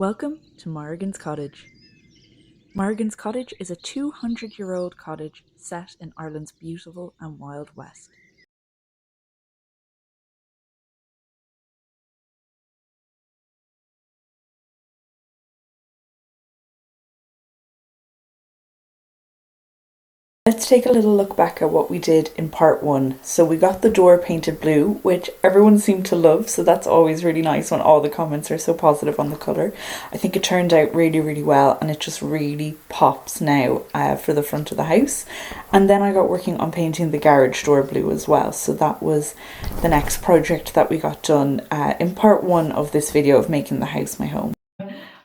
Welcome to Morrigan's Cottage. Morrigan's Cottage is a 200-year-old cottage set in Ireland's beautiful and wild west. Let's take a little look back at what we did in part one. So we got the door painted blue, which everyone seemed to love, so that's always really nice when all the comments are so positive on the colour. I think it turned out really well, and it just really pops now for the front of the house. And then I got working on painting the garage door blue as well, so that was the next project that we got done in part one of this video of making the house my home.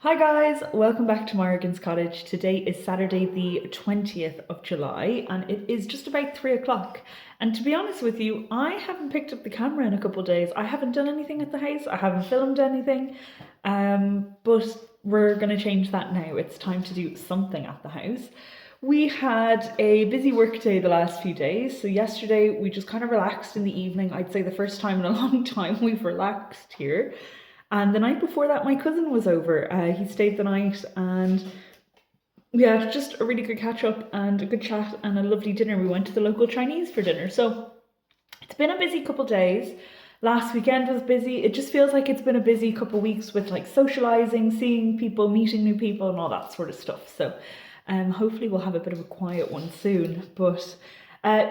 Hi guys, welcome back to Morrigan's Cottage. Today is Saturday the 20th of July and it is just about 3 o'clock. And to be honest with you, I haven't picked up the camera in a couple of days. I haven't done anything at the house, I haven't filmed anything, but we're going to change that now. It's time to do something at the house. We had a busy work day the last few days. So yesterday we just kind of relaxed in the evening. I'd say the first time in a long time we've relaxed here. And the night before that, my cousin was over. He stayed the night and we had just a really good catch up and a good chat and a lovely dinner. We went to the local Chinese for dinner. So it's been a busy couple days. Last weekend was busy. It just feels like it's been a busy couple weeks with like socializing, seeing people, meeting new people and all that sort of stuff. So hopefully we'll have a bit of a quiet one soon. But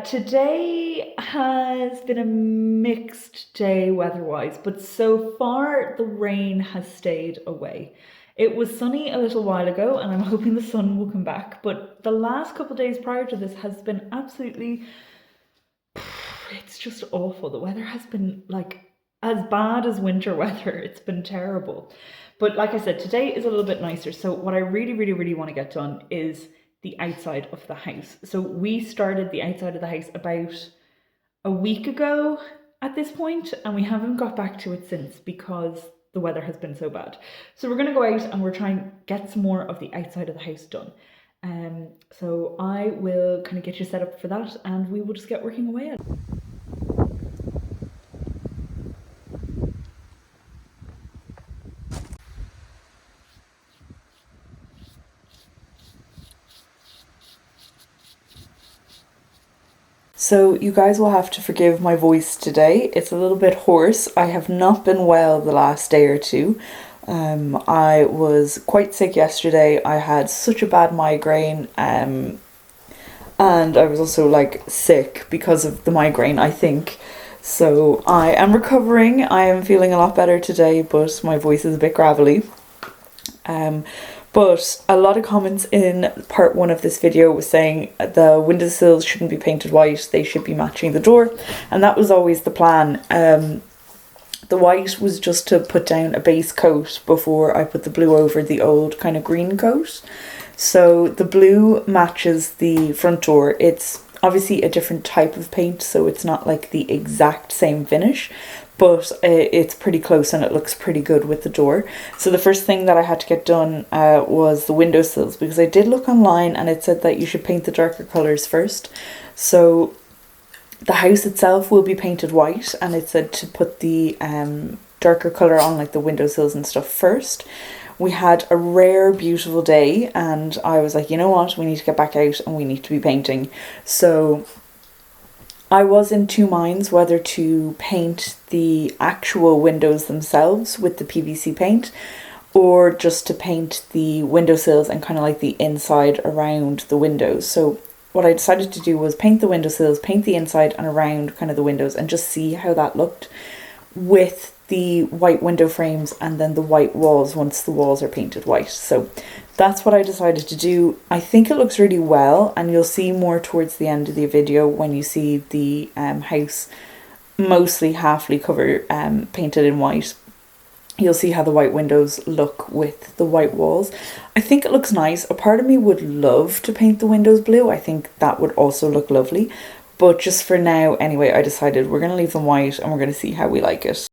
today has been a mixed day weather-wise, but so far the rain has stayed away. It was sunny a little while ago and I'm hoping the sun will come back, but the last couple of days prior to this has been absolutely, it's just awful. The weather has been like as bad as winter weather. It's been terrible. But like I said, today is a little bit nicer. So what I really want to get done is the outside of the house. So we started the outside of the house about a week ago at this point, and we haven't got back to it since because the weather has been so bad. So we're going to go out and we're trying to get some more of the outside of the house done. So I will kind of get you set up for that and we will just get working away at it. So you guys will have to forgive my voice today. It's a little bit hoarse. I have not been well the last day or two. I was quite sick yesterday. I had such a bad migraine, and I was also like sick because of the migraine, I think. So I am recovering. I am feeling a lot better today, but my voice is a bit gravelly. But a lot of comments in part one of this video was saying the windowsills shouldn't be painted white, they should be matching the door, and that was always the plan. The white was just to put down a base coat before I put the blue over the old kind of green coat. So the blue matches the front door. It's obviously a different type of paint, so it's not like the exact same finish, but it's pretty close and it looks pretty good with the door. So the first thing that I had to get done was the windowsills, because I did look online and it said that you should paint the darker colours first. So the house itself will be painted white and it said to put the darker colour on, like the windowsills and stuff, first. We had a rare, beautiful day and I was like, you know what, we need to get back out and we need to be painting. So I was in two minds whether to paint the actual windows themselves with the PVC paint or just to paint the windowsills and kind of like the inside around the windows. So what I decided to do was paint the windowsills, paint the inside and around kind of the windows and just see how that looked with the white window frames and then the white walls once the walls are painted white. So that's what I decided to do. I think it looks really well and you'll see more towards the end of the video when you see the house mostly halfly covered, painted in white. You'll see how the white windows look with the white walls. I think it looks nice. A part of me would love to paint the windows blue. I think that would also look lovely. But just for now, anyway, I decided we're going to leave them white and we're going to see how we like it.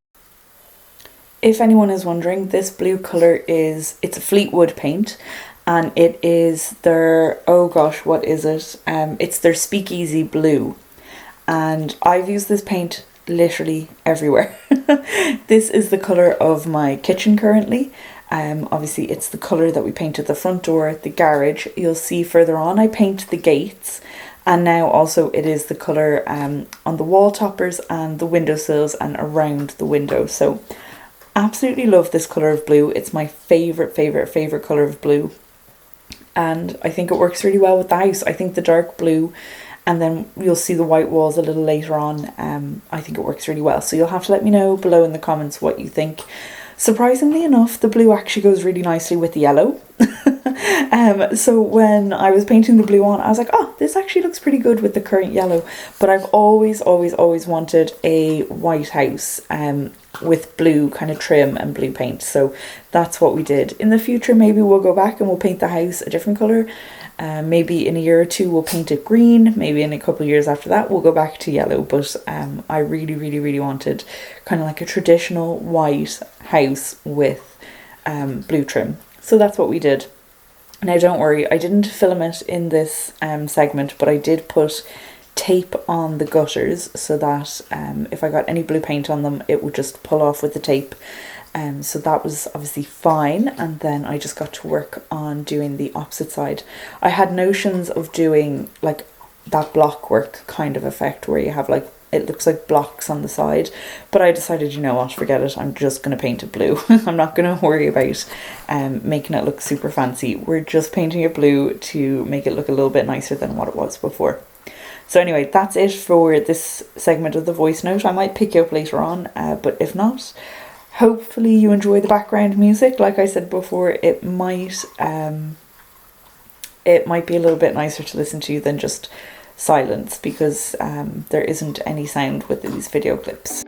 If anyone is wondering, this blue colour it's a Fleetwood paint and it is their, oh gosh, what is it? It's their Speakeasy Blue. And I've used this paint literally everywhere. This is the colour of my kitchen currently. Obviously it's the colour that we painted the front door, the garage. You'll see further on I paint the gates, and now also it is the colour on the wall toppers and the windowsills and around the window. So absolutely love this colour of blue. It's my favourite colour of blue, and I think it works really well with the house. I think the dark blue, and then you'll see the white walls a little later on. I think it works really well. So you'll have to let me know below in the comments what you think. Surprisingly enough, the blue actually goes really nicely with the yellow. So when I was painting the blue on, I was like, oh, this actually looks pretty good with the current yellow. But I've always wanted a white house with blue kind of trim and blue paint. So that's what we did. In the future, maybe we'll go back and we'll paint the house a different colour. Maybe in a year or two we'll paint it green. Maybe in a couple of years after that we'll go back to yellow. But I really wanted kind of like a traditional white house with blue trim. So that's what we did. Now don't worry, I didn't film it in this segment, but I did put tape on the gutters so that if I got any blue paint on them it would just pull off with the tape. So that was obviously fine, and then I just got to work on doing the opposite side. I had notions of doing like that block work kind of effect where you have like, it looks like blocks on the side, but I decided, you know what, forget it, I'm just going to paint it blue. I'm not going to worry about making it look super fancy. We're just painting it blue to make it look a little bit nicer than what it was before. So anyway, that's it for this segment of the voice note. I might pick you up later on, but if not, hopefully you enjoy the background music. Like I said before, it might be a little bit nicer to listen to than just silence, because there isn't any sound with these video clips.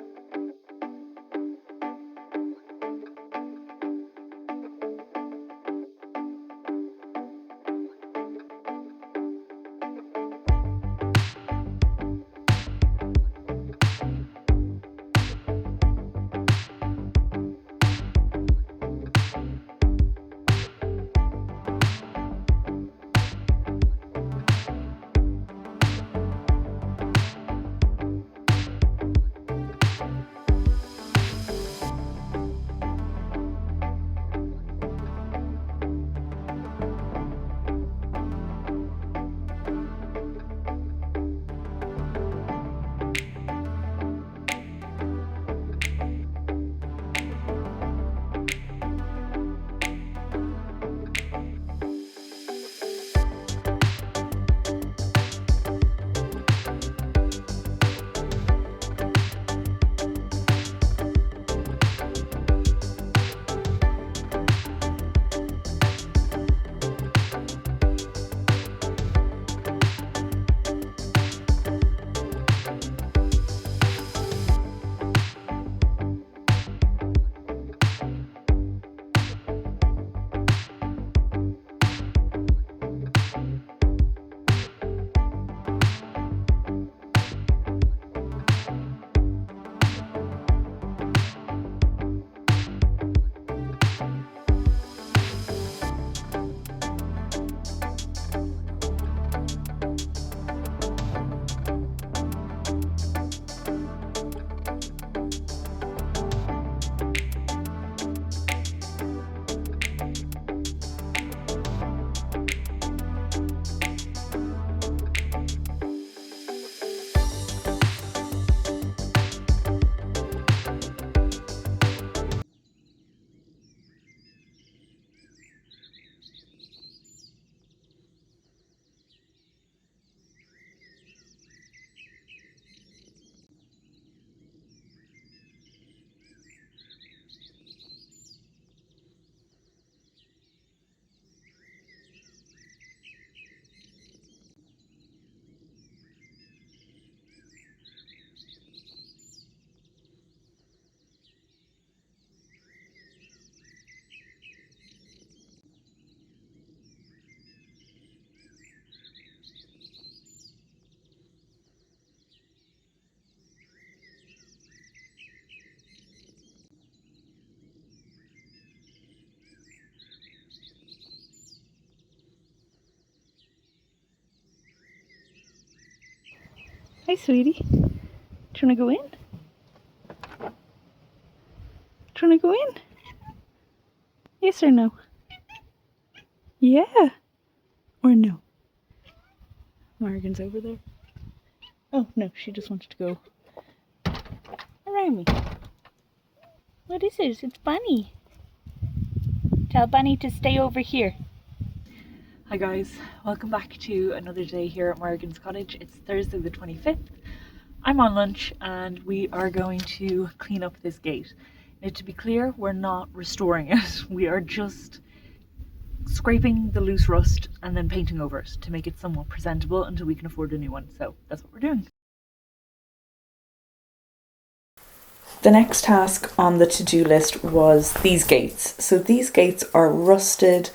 Hi, sweetie. Do you want to go in? Do you want to go in? Yes or no? Yeah. Or no? Morrigan's over there. Oh no, she just wanted to go around me. What is it? It's Bunny. Tell Bunny to stay over here. Hi guys, welcome back to another day here at Morrigan's cottage. It's Thursday the 25th. I'm on lunch and we are going to clean up this gate. Now to be clear, we're not restoring it. We are just scraping the loose rust and then painting over it to make it somewhat presentable until we can afford a new one. So that's what we're doing. The next task on the to-do list was these gates. So these gates are rusted.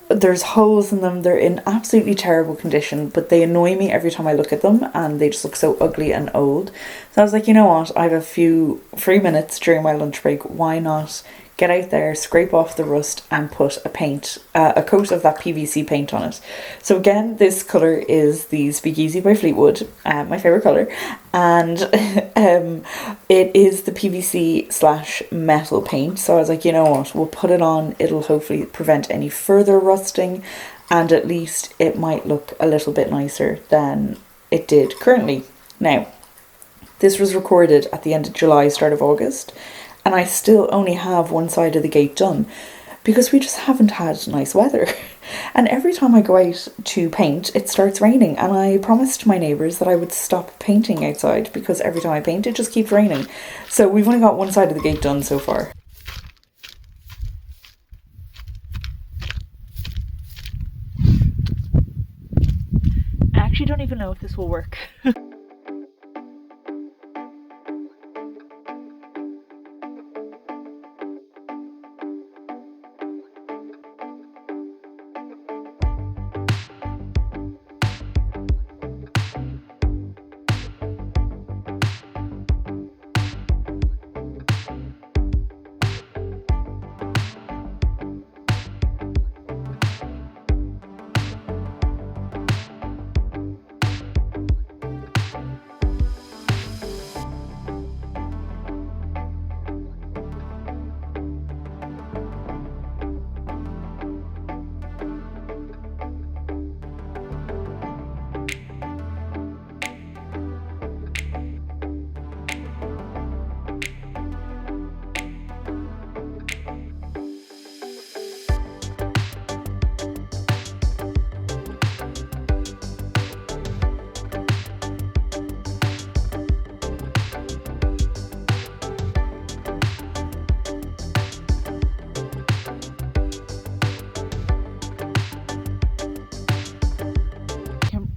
There's holes in them. They're in absolutely terrible condition, but they annoy me every time I look at them and they just look so ugly and old. So I was like, you know what? I have a few free minutes during my lunch break. Why not get out there, scrape off the rust and put a coat of that PVC paint on it. So again, this colour is the Speakeasy by Fleetwood, my favourite colour, and it is the PVC / metal paint. So I was like, you know what, we'll put it on, it'll hopefully prevent any further rusting and at least it might look a little bit nicer than it did currently. Now, this was recorded at the end of July, start of August, and I still only have one side of the gate done because we just haven't had nice weather. And every time I go out to paint, it starts raining, and I promised my neighbours that I would stop painting outside because every time I paint it just keeps raining. So we've only got one side of the gate done so far. I actually don't even know if this will work.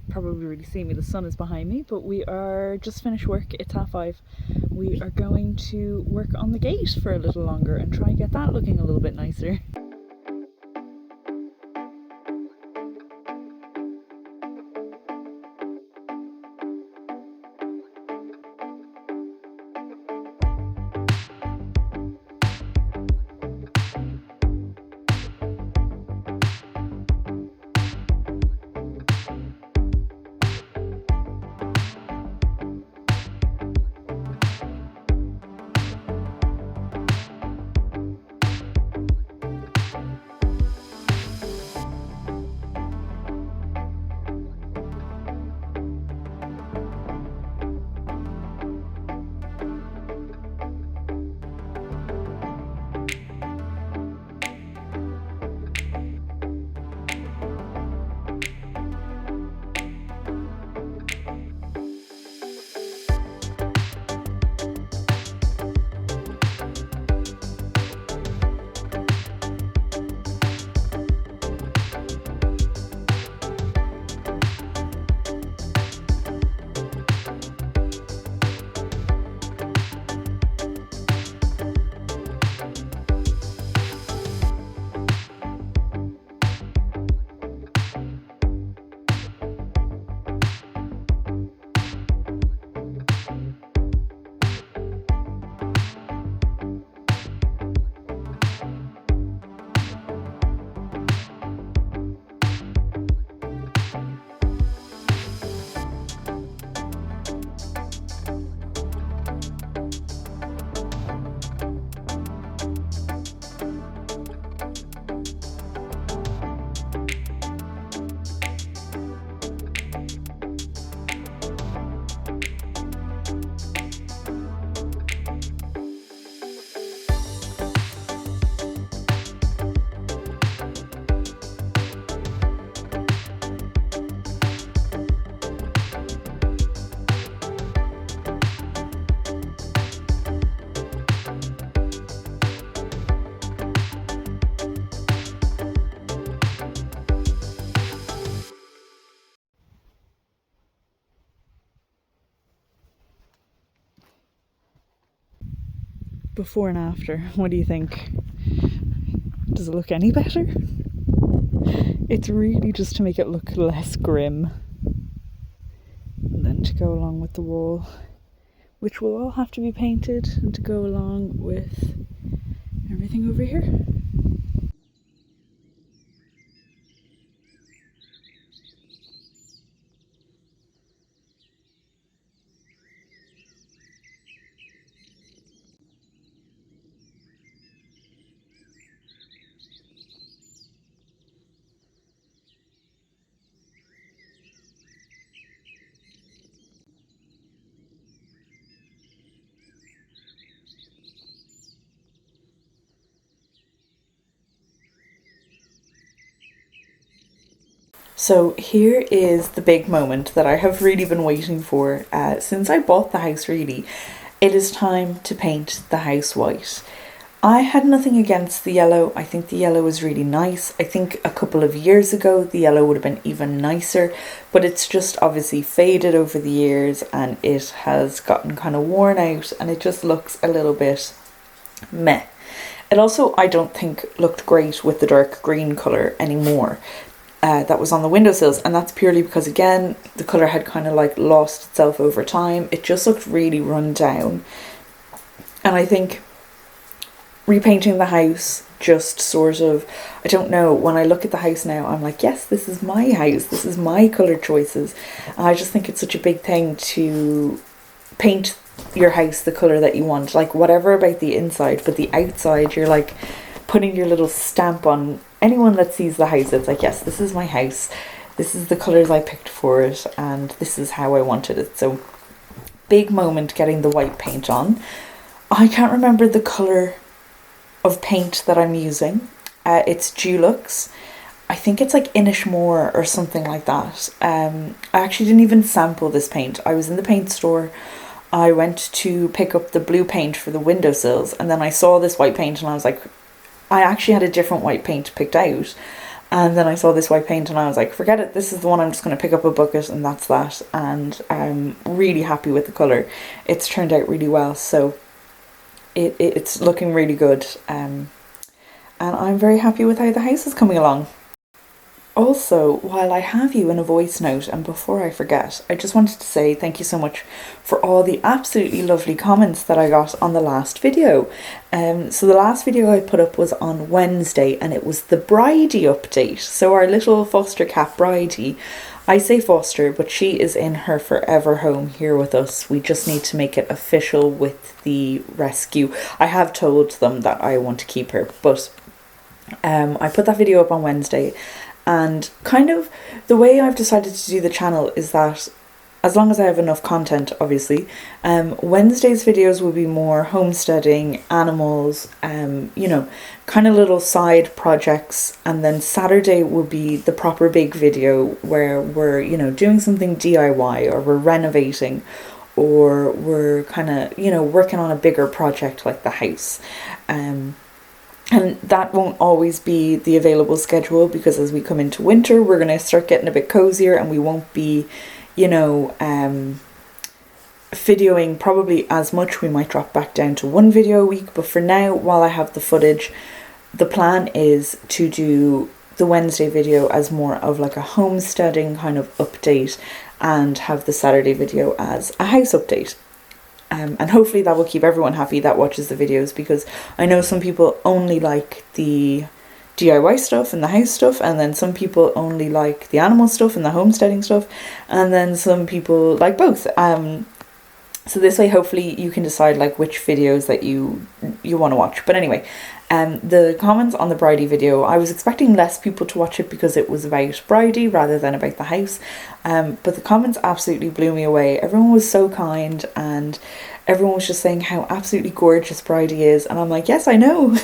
Probably really see me, the sun is behind me, but we are just finished work. It's 5:30. We are going to work on the gate for a little longer and try and get that looking a little bit nicer. before and after. What do you think? Does it look any better? It's really just to make it look less grim. And then to go along with the wall, which will all have to be painted, and to go along with everything over here. So here is the big moment that I have really been waiting for since I bought the house, really. It is time to paint the house white. I had nothing against the yellow. I think the yellow is really nice. I think a couple of years ago the yellow would have been even nicer, but it's just obviously faded over the years and it has gotten kind of worn out and it just looks a little bit meh. It also, I don't think, looked great with the dark green colour anymore. That was on the windowsills, and that's purely because, again, the colour had kind of like lost itself over time. It just looked really run down, and I think repainting the house just sort of, I don't know, when I look at the house now, I'm like, yes, this is my house, this is my colour choices, and I just think it's such a big thing to paint your house the colour that you want, like whatever about the inside, but the outside, you're like putting your little stamp on. Anyone that sees the house, it's like, yes, this is my house, this is the colours I picked for it, and this is how I wanted it. So big moment getting the white paint on. I can't remember the colour of paint that I'm using. It's Dulux. I think it's like Inishmore or something like that. I actually didn't even sample this paint. I was in the paint store, I went to pick up the blue paint for the windowsills, and then I saw this white paint and I was like, I actually had a different white paint picked out, and then I saw this white paint and I was like, forget it, this is the one, I'm just going to pick up a bucket and that's that. And I'm really happy with the colour. It's turned out really well, so it's looking really good, and I'm very happy with how the house is coming along. Also, while I have you in a voice note, and before I forget, I just wanted to say thank you so much for all the absolutely lovely comments that I got on the last video. So the last video I put up was on Wednesday, and it was the Bridie update. So our little foster cat Bridie, I say foster, but she is in her forever home here with us. We just need to make it official with the rescue. I have told them that I want to keep her, but I put that video up on Wednesday. And kind of the way I've decided to do the channel is that, as long as I have enough content, obviously, Wednesday's videos will be more homesteading, animals, you know, kind of little side projects. And then Saturday will be the proper big video where we're, you know, doing something DIY, or we're renovating, or we're kind of, you know, working on a bigger project like the house. And that won't always be the available schedule, because as we come into winter, we're going to start getting a bit cozier and we won't be, you know, videoing probably as much. We might drop back down to one video a week. But for now, while I have the footage, the plan is to do the Wednesday video as more of like a homesteading kind of update, and have the Saturday video as a house update. And hopefully that will keep everyone happy that watches the videos, because I know some people only like the DIY stuff and the house stuff, and then some people only like the animal stuff and the homesteading stuff, and then some people like both. So this way, hopefully you can decide like which videos that you want to watch. But anyway, the comments on the Bridie video, I was expecting less people to watch it because it was about Bridie rather than about the house. But the comments absolutely blew me away. Everyone was so kind, and everyone was just saying how absolutely gorgeous Bridie is. And I'm like, yes, I know.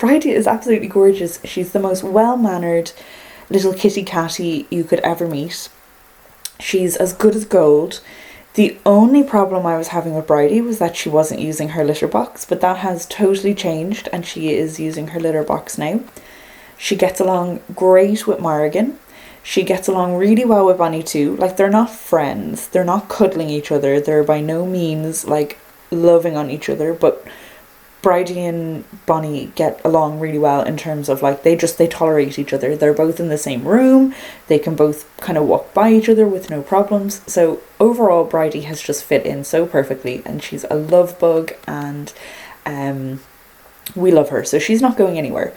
Bridie is absolutely gorgeous. She's the most well-mannered little kitty catty you could ever meet. She's as good as gold. The only problem I was having with Bridie was that she wasn't using her litter box, but that has totally changed and she is using her litter box now. She gets along great with Morrigan. She gets along really well with Bonnie too. Like, they're not friends, they're not cuddling each other, they're by no means like loving on each other, but Bridie and Bonnie get along really well in terms of like they tolerate each other. They're both in the same room. They can both kind of walk by each other with no problems. So overall, Bridie has just fit in so perfectly, and she's a love bug, and we love her. So she's not going anywhere.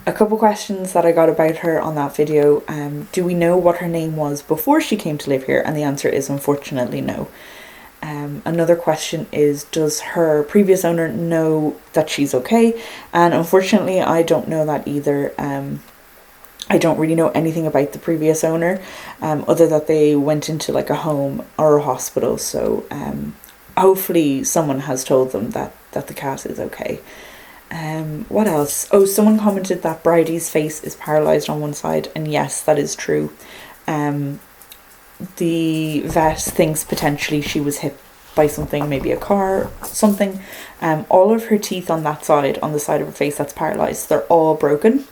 A couple questions that I got about her on that video. Do we know what her name was before she came to live here? And the answer is unfortunately no. Another question is, does her previous owner know that she's okay? And unfortunately, I don't know that either. I don't really know anything about the previous owner, other that they went into like a home or a hospital. So hopefully someone has told them that the cat is okay. What else? Oh, someone commented that Bridie's face is paralysed on one side, and yes, that is true. The vet thinks potentially she was hit by something, maybe a car, something. All of her teeth on that side, on the side of her face that's paralysed, they're all broken.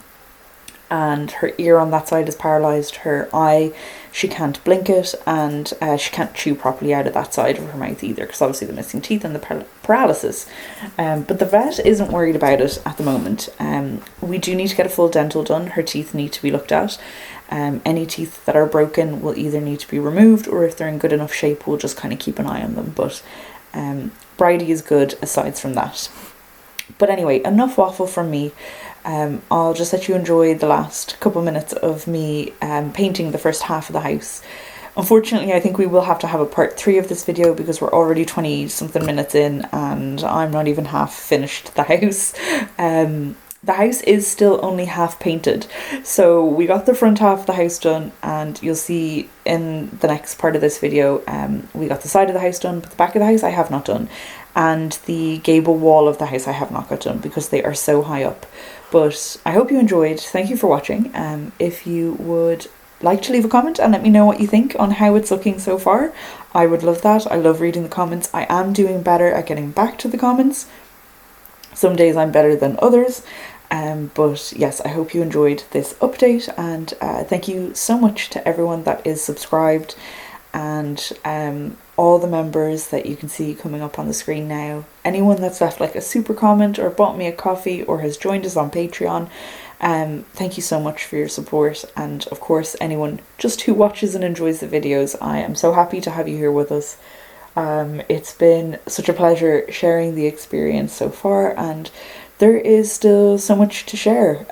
And her ear on that side is paralysed. Her eye, she can't blink it, and she can't chew properly out of that side of her mouth either, because obviously the missing teeth and the paralysis. But the vet isn't worried about it at the moment. We do need to get a full dental done. Her teeth need to be looked at. Any teeth that are broken will either need to be removed, or if they're in good enough shape, we'll just kind of keep an eye on them. But Bridie is good aside from that. But anyway, enough waffle from me. I'll just let you enjoy the last couple minutes of me painting the first half of the house. Unfortunately, I think we will have to have a part 3 of this video, because we're already 20 something minutes in and I'm not even half finished the house. The house is still only half painted. So we got the front half of the house done, and you'll see in the next part of this video, we got the side of the house done, but the back of the house I have not done. And the gable wall of the house I have not got done, because they are so high up. But I hope you enjoyed. Thank you for watching. If you would like to leave a comment and let me know what you think on how it's looking so far, I would love that. I love reading the comments. I am doing better at getting back to the comments. Some days I'm better than others. But yes, I hope you enjoyed this update, and thank you so much to everyone that is subscribed, and all the members that you can see coming up on the screen now. Anyone that's left like a super comment or bought me a coffee or has joined us on Patreon, thank you so much for your support. And of course, anyone just who watches and enjoys the videos, I am so happy to have you here with us. It's been such a pleasure sharing the experience so far, and there is still so much to share.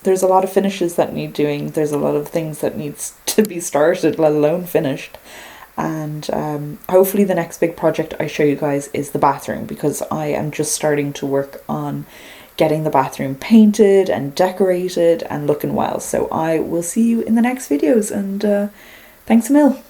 There's a lot of finishes that need doing. There's a lot of things that needs to be started, let alone finished. And hopefully the next big project I show you guys is the bathroom, because I am just starting to work on getting the bathroom painted and decorated and looking well. So I will see you in the next videos, and thanks a mil.